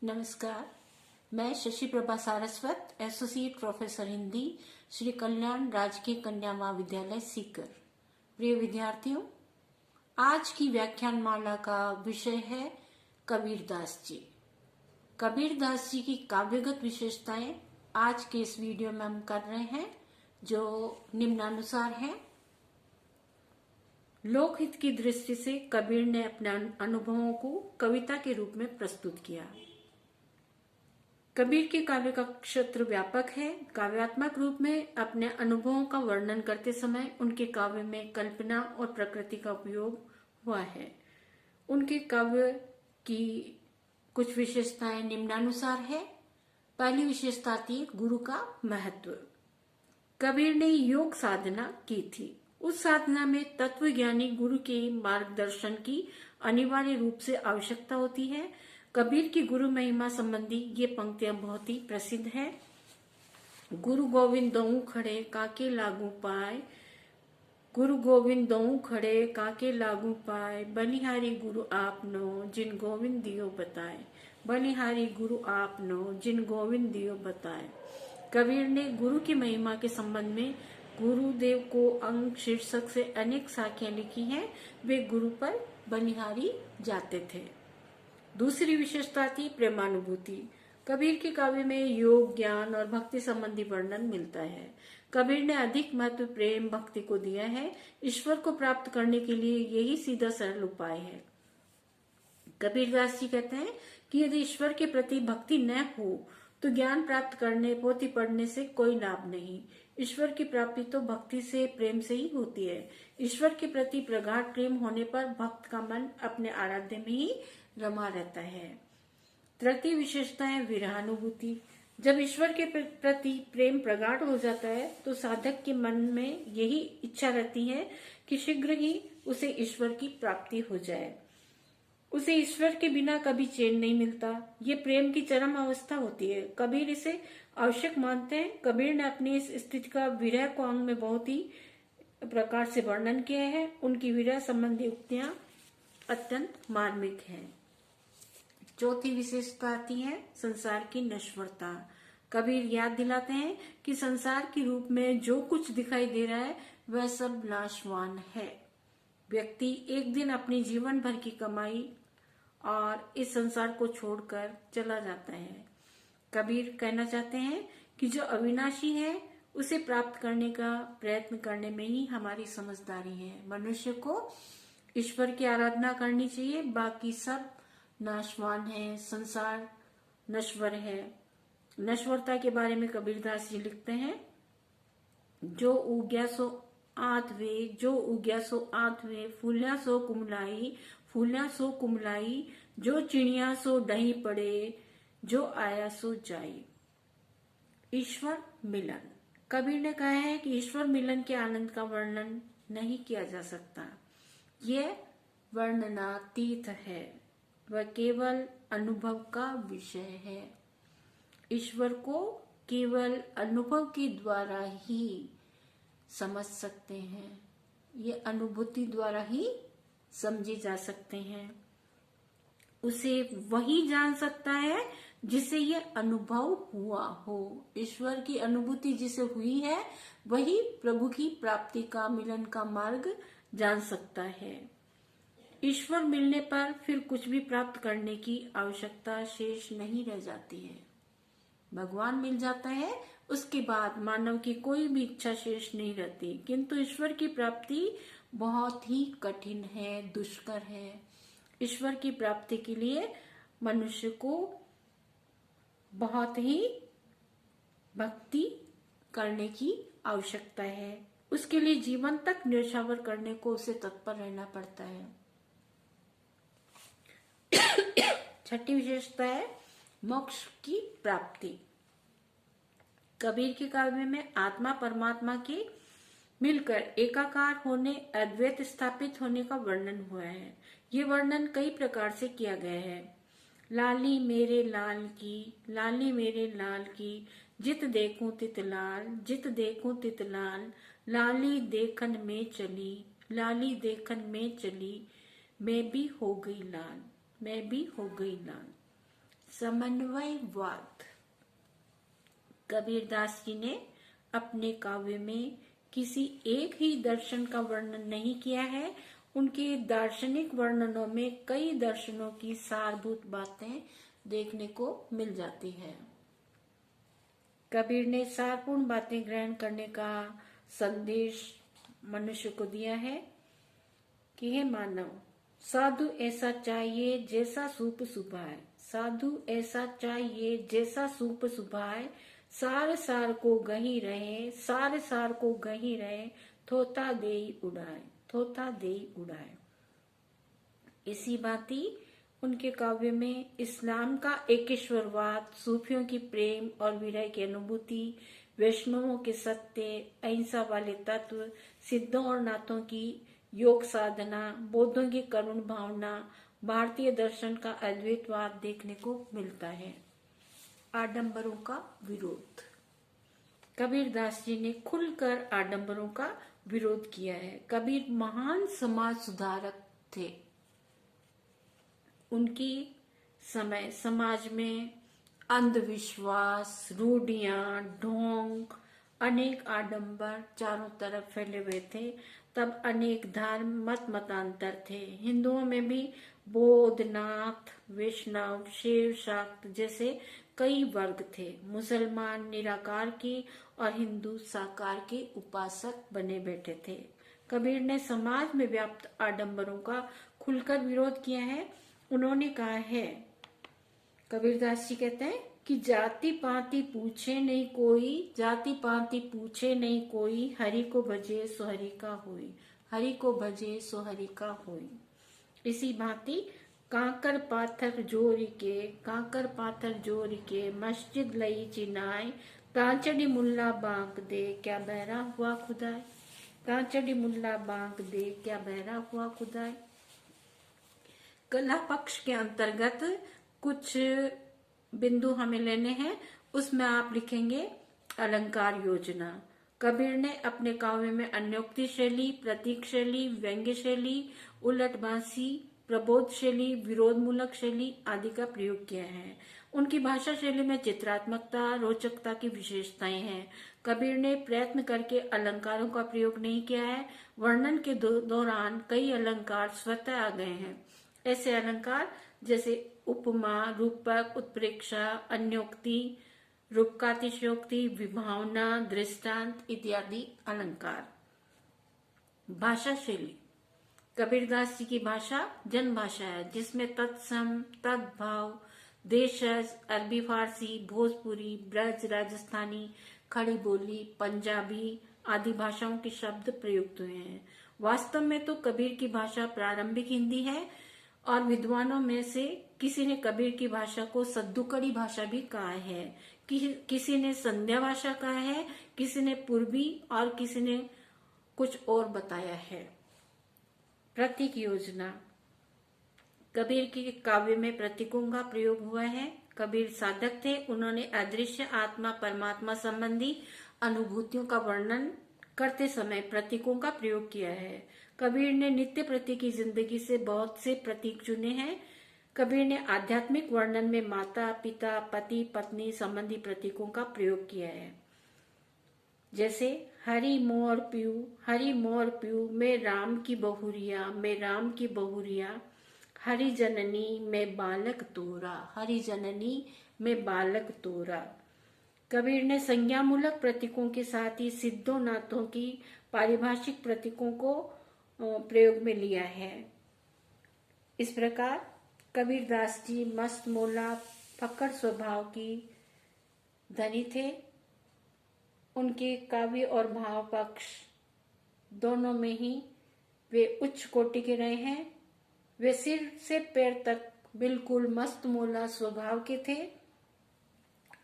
नमस्कार। मैं Shashi Prabha Saraswat, associate professor Hindi, Shri Kalyan राजकीय कन्या महाविद्यालय सीकर। प्रिय विद्यार्थियों, आज की व्याख्यान माला का विषय है कबीरदास जी। कबीरदास जी की काव्यगत विशेषताएं आज के इस वीडियो में हम कर रहे हैं, जो निम्नानुसार है। लोकहित की दृष्टि से कबीर ने अपने अनुभवों को कविता के रूप में प्रस्तुत किया। कबीर के काव्य का क्षेत्र व्यापक है। काव्यात्मक रूप में अपने अनुभवों का वर्णन करते समय उनके काव्य में कल्पना और प्रकृति का उपयोग हुआ है। उनके काव्य की कुछ विशेषताएं निम्नानुसार है। पहली विशेषता थी गुरु का महत्व। कबीर ने योग साधना की थी। उस साधना में तत्वज्ञानी गुरु के मार्गदर्शन की अनिवार्य रूप से आवश्यकता होती है। कबीर की गुरु महिमा संबंधी ये पंक्तियां बहुत ही प्रसिद्ध है। गुरु गोविंद दऊ खड़े काके लागू पाए, गुरु गोविंद दऊ खड़े काके लागू पाए, बलिहारी गुरु आपनो जिन गोविंद दियो बताए, बलिहारी गुरु आपनो जिन गोविंद दियो बताए। कबीर ने गुरु की महिमा के संबंध में गुरुदेव को अंग शीर्षक से अनेक साखियां लिखी हैं। वे गुरु पर बलिहारी जाते थे। दूसरी विशेषता थी प्रेमानुभूति। कबीर के काव्य में योग, ज्ञान और भक्ति संबंधी वर्णन मिलता है। कबीर ने अधिक महत्व प्रेम भक्ति को दिया है। ईश्वर को प्राप्त करने के लिए यही सीधा सरल उपाय है। कबीरदास जी कहते हैं कि यदि ईश्वर के प्रति भक्ति न हो तो ज्ञान प्राप्त करने, पोथी पढ़ने से कोई लाभ नहीं। ईश्वर की प्राप्ति तो भक्ति से, प्रेम से ही होती है। ईश्वर के प्रति प्रगाढ़ प्रेम होने पर भक्त का मन अपने आराध्य में ही रमा रहता है। तृतीय विशेषता है विरहानुभूति। जब ईश्वर के प्रति प्रेम प्रगाढ़ हो जाता है तो साधक के मन में यही इच्छा रहती है कि शीघ्र ही उसे ईश्वर की प्राप्ति हो जाए। उसे ईश्वर के बिना कभी चैन नहीं मिलता। ये प्रेम की चरम अवस्था होती है। कबीर इसे आवश्यक मानते हैं। कबीर ने अपनी इस स्थिति का विरह को अंग में बहुत ही प्रकार से वर्णन किया है। उनकी विरह संबंधी उक्तियां अत्यंत मार्मिक हैं। चौथी विशेषता आती है संसार की नश्वरता। कबीर याद दिलाते हैं कि संसार के रूप में जो कुछ दिखाई दे रहा है वह सब नाशवान है। व्यक्ति एक दिन अपनी जीवन भर की कमाई और इस संसार को छोड़कर चला जाता है। कबीर कहना चाहते हैं कि जो अविनाशी है उसे प्राप्त करने का प्रयत्न करने में ही हमारी समझदारी है। मनुष्य को ईश्वर की आराधना करनी चाहिए। बाकी सब नाशवान है, संसार नश्वर है। नश्वरता के बारे में कबीरदास जी लिखते हैं, जो उग्या सो आधवे, जो उग्या सो आधवे, फूल्या सो कुमलाई, फूल्या सो कुमलाई, जो चिड़िया सो डही पड़े, जो आया सो जाई। ईश्वर मिलन। कबीर ने कहा है कि ईश्वर मिलन के आनंद का वर्णन नहीं किया जा सकता। यह वर्णनातीत है, वह केवल अनुभव का विषय है। ईश्वर को केवल अनुभव के द्वारा ही समझ सकते हैं। ये अनुभूति द्वारा ही समझे जा सकते हैं। उसे वही जान सकता है जिसे ये अनुभव हुआ हो। ईश्वर की अनुभूति जिसे हुई है वही प्रभु की प्राप्ति का, मिलन का मार्ग जान सकता है। ईश्वर मिलने पर फिर कुछ भी प्राप्त करने की आवश्यकता शेष नहीं रह जाती है। भगवान मिल जाता है, उसके बाद मानव की कोई भी इच्छा शेष नहीं रहती। किंतु ईश्वर की प्राप्ति बहुत ही कठिन है, दुष्कर है। ईश्वर की प्राप्ति के लिए मनुष्य को बहुत ही भक्ति करने की आवश्यकता है। उसके लिए जीवन तक न्योछावर करने को उसे तत्पर रहना पड़ता है। छठी विशेषता है मोक्ष की प्राप्ति। कबीर के काव्य में आत्मा परमात्मा के मिलकर एकाकार होने, अद्वैत स्थापित होने का वर्णन हुआ है। ये वर्णन कई प्रकार से किया गया है। लाली मेरे लाल की, लाली मेरे लाल की, जित देखूं तित लाल, जित देखूं तित लाल, लाली देखन में चली, लाली देखन में चली, मैं भी हो गई लाल, मैं भी हो गई लाल। समन्वयवाद। कबीरदास जी ने अपने काव्य में किसी एक ही दर्शन का वर्णन नहीं किया है। उनके दार्शनिक वर्णनों में कई दर्शनों की सारभूत बातें देखने को मिल जाती है। कबीर ने सारपूर्ण बातें ग्रहण करने का संदेश मनुष्य को दिया है कि हे मानव, साधु ऐसा चाहिए जैसा सूप सुभाए, साधु ऐसा चाहिए जैसा सूप सुभाए, सार सार को गही रहे, सार सार को गही रहे, थोथा देई उड़ाए, थोथा देई उड़ाए। इसी भांति उनके काव्य में इस्लाम का एकेश्वरवाद, सूफियों की प्रेम और विरह की अनुभूति, वैष्णवों के सत्य, अहिंसा वाले तत्व, सिद्धों और नाथों की योग साधना, बौद्धों की करुण भावना, भारतीय दर्शन का अद्वैतवाद देखने को मिलता है। आडंबरों का विरोध। कबीरदास जी ने खुलकर आडंबरों का विरोध किया है। कबीर महान समाज सुधारक थे। उनकी समय समाज में अंधविश्वास, रूढ़ियां, ढोंग, अनेक आडंबर चारों तरफ फैले हुए थे। तब अनेक धर्म, मत मतांतर थे। हिंदुओं में भी बौद्ध, नाथ, वैष्णव, शैव, शाक्त जैसे कई वर्ग थे। मुसलमान निराकार के और हिंदू साकार के उपासक बने बैठे थे। कबीर ने समाज में व्याप्त आडंबरों का खुलकर विरोध किया है। उन्होंने कहा है, कबीरदास जी कहते हैं कि जाति पाति पूछे नहीं कोई, जाति पाति पूछे नहीं कोई, हरि को भजे सो हरि का होई, हरि को भजे सो हरि का होई। इसी भांति कांकर पाथर जोड़ के, कांकर पाथर जोड़ के मस्जिद लई चिनाए, तांचड़ी मुल्ला बांक दे क्या बहरा हुआ खुदाए, तांचड़ी मुल्ला बांक दे क्या बहरा हुआ खुदाए। कला पक्ष के अंतर्गत कुछ बिंदु हमें लेने हैं। उसमें आप लिखेंगे अलंकार योजना। कबीर ने अपने काव्य में अन्योक्ति शैली, प्रतीक शैली, व्यंग्य शैली, उलटभाषी, प्रबोध शैली, विरोधमूलक शैली आदि का प्रयोग किया है। उनकी भाषा शैली में चित्रात्मकता, रोचकता की विशेषताएं हैं। कबीर ने प्रयत्न करके अलंकारों का प्रयोग नहीं किया है। वर्णन के दौरान कई अलंकार स्वतः आ गए हैं। ऐसे अलंकार जैसे उपमा, रूपक, उत्प्रेक्षा, अन्योक्ति, रूपकातिशयोक्ति, विभावना, दृष्टांत इत्यादि अलंकार। भाषा शैली। कबीरदास जी की भाषा जन भाषा है, जिसमें तत्सम, तद्भाव, देशज, अरबी फारसी, भोजपुरी, ब्रज, राजस्थानी, खड़ी बोली, पंजाबी आदि भाषाओं के शब्द प्रयुक्त हुए हैं। वास्तव में तो कबीर की भाषा प्रारंभिक हिंदी है और विद्वानों में से किसी ने कबीर की भाषा को सद्दुकड़ी भाषा भी कहा है, किसी ने संध्या भाषा कहा है, किसी ने पूर्वी और किसी ने कुछ और बताया है। प्रतीक योजना। कबीर के काव्य में प्रतीकों का प्रयोग हुआ है। कबीर साधक थे। उन्होंने अदृश्य आत्मा परमात्मा संबंधी अनुभूतियों का वर्णन करते समय प्रतीकों का प्रयोग किया है। कबीर ने नित्य प्रति की जिंदगी से बहुत से प्रतीक चुने हैं। कबीर ने आध्यात्मिक वर्णन में माता, पिता, पति, पत्नी संबंधी प्रतीकों का प्रयोग किया है। जैसे हरि मोर प्यू, हरि मोर प्यू, मैं राम की बहुरिया, मैं राम की बहुरिया, हरि जननी मैं बालक तोरा, हरि जननी मैं बालक तोरा। कबीर ने संज्ञामूलक प्रतीकों के साथ ही सिद्धों नाथों की पारिभाषिक प्रतीकों को प्रयोग में लिया है। इस प्रकार कबीरदास जी मस्त मोला फक्कड़ स्वभाव की धनी थे। उनके काव्य और भाव पक्ष दोनों में ही वे उच्च कोटि के रहे हैं। वे सिर से पैर तक बिल्कुल मस्त मोला स्वभाव के थे।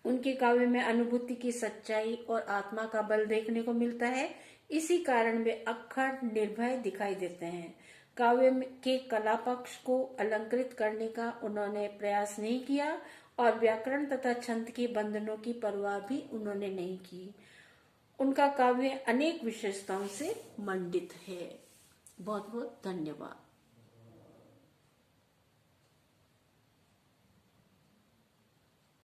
उनके काव्य में अनुभूति की सच्चाई और आत्मा का बल देखने को मिलता है। इसी कारण वे अक्खड़ निर्भय दिखाई देते हैं। काव्य के कला पक्ष को अलंकृत करने का उन्होंने प्रयास नहीं किया और व्याकरण तथा छंद के बंधनों की परवाह भी उन्होंने नहीं की। उनका काव्य अनेक विशेषताओं से मंडित है। बहुत बहुत धन्यवाद।